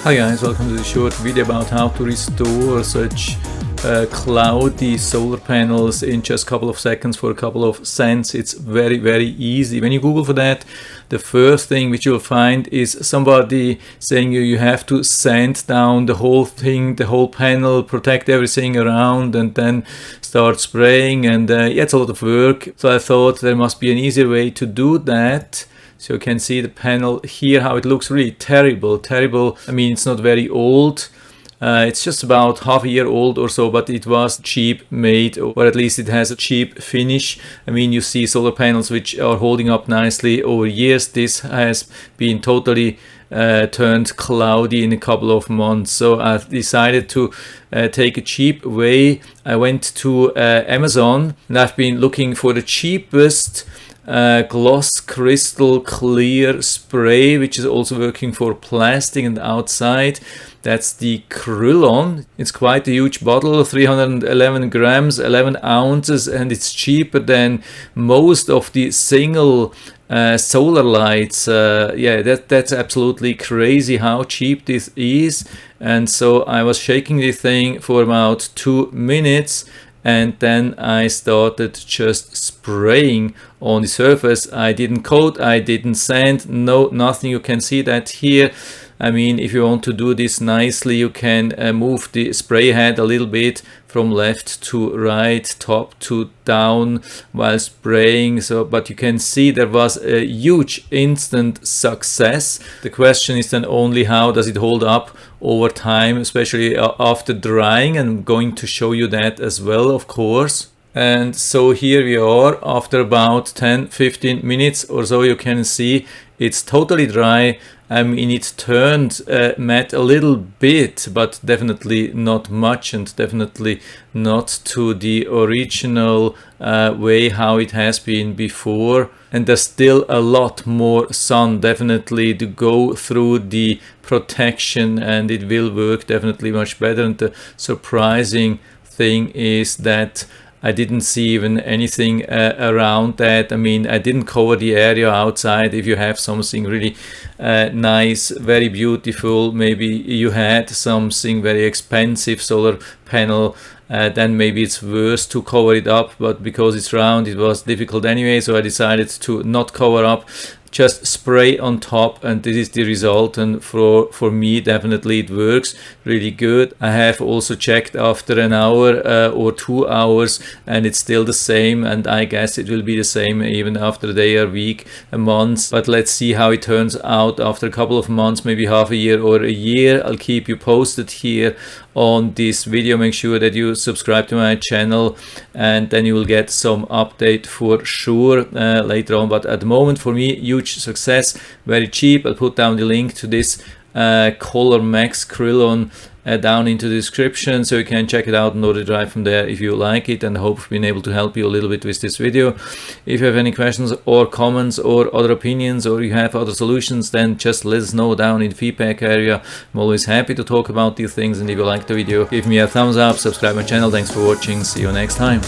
Hi guys, welcome to this short video about how to restore such cloudy solar panels in just a couple of seconds for a couple of cents. It's very easy. When you Google for that, the first thing which you'll find is somebody saying you have to sand down the whole thing, the whole panel, protect everything around, and then start spraying, and yeah, it's a lot of work. So I thought there must be an easier way to do that. So you can see the panel here, how it looks really terrible. I mean, it's not very old. It's just about half a year old or so, but it was cheap made, or at least it has a cheap finish. I mean, you see solar panels which are holding up nicely over years. This has been totally turned cloudy in a couple of months. So I decided to take a cheap way. I went to Amazon, and I've been looking for the cheapest gloss crystal clear spray, which is also working for plastic and outside. That's the Krylon. It's quite a huge bottle, 311 grams, 11 ounces, and it's cheaper than most of the single solar lights. Yeah, that's absolutely crazy how cheap this is. And so I was shaking the thing for about 2 minutes, and then I started just spraying on the surface. I didn't coat, I didn't sand, no, nothing. You can see that here. I mean, if you want to do this nicely, you can move the spray head a little bit from left to right, top to down while spraying. So, but you can see there was a huge instant success. The question is then only how does it hold up over time, especially after drying. And I'm going to show you that as well, of course. And so here we are after about 10-15 minutes or so. You can see it's totally dry. I mean, it turned matte a little bit, but definitely not much, and definitely not to the original way how it has been before. And there's still a lot more sun definitely to go through the protection, and it will work definitely much better. And the surprising thing is that I didn't see even anything around that. I mean, I didn't cover the area outside. If you have something really nice, very beautiful, maybe you had something very expensive solar panel, then maybe it's worth to cover it up. But because it's round, it was difficult anyway, so I decided to not cover up. Just spray on top, and this is the result. And for me, definitely it works really good. I have also checked after an hour or 2 hours, and it's still the same, and I guess it will be the same even after a day, a week, a month. But let's see how it turns out after a couple of months, maybe half a year or a year. I'll keep you posted here on this video. Make sure that you subscribe to my channel, and then you will get some update for sure later on. But at the moment, for me, huge success, very cheap. I'll put down the link to this Color Max Krylon down into the description, so you can check it out and order it right from there if you like it. And I hope I've been able to help you a little bit with this video. If you have any questions or comments or other opinions, or you have other solutions, then just let us know down in the feedback area. I'm always happy to talk about these things. And if you liked the video, give me a thumbs up, subscribe my channel. Thanks for watching, see you next time.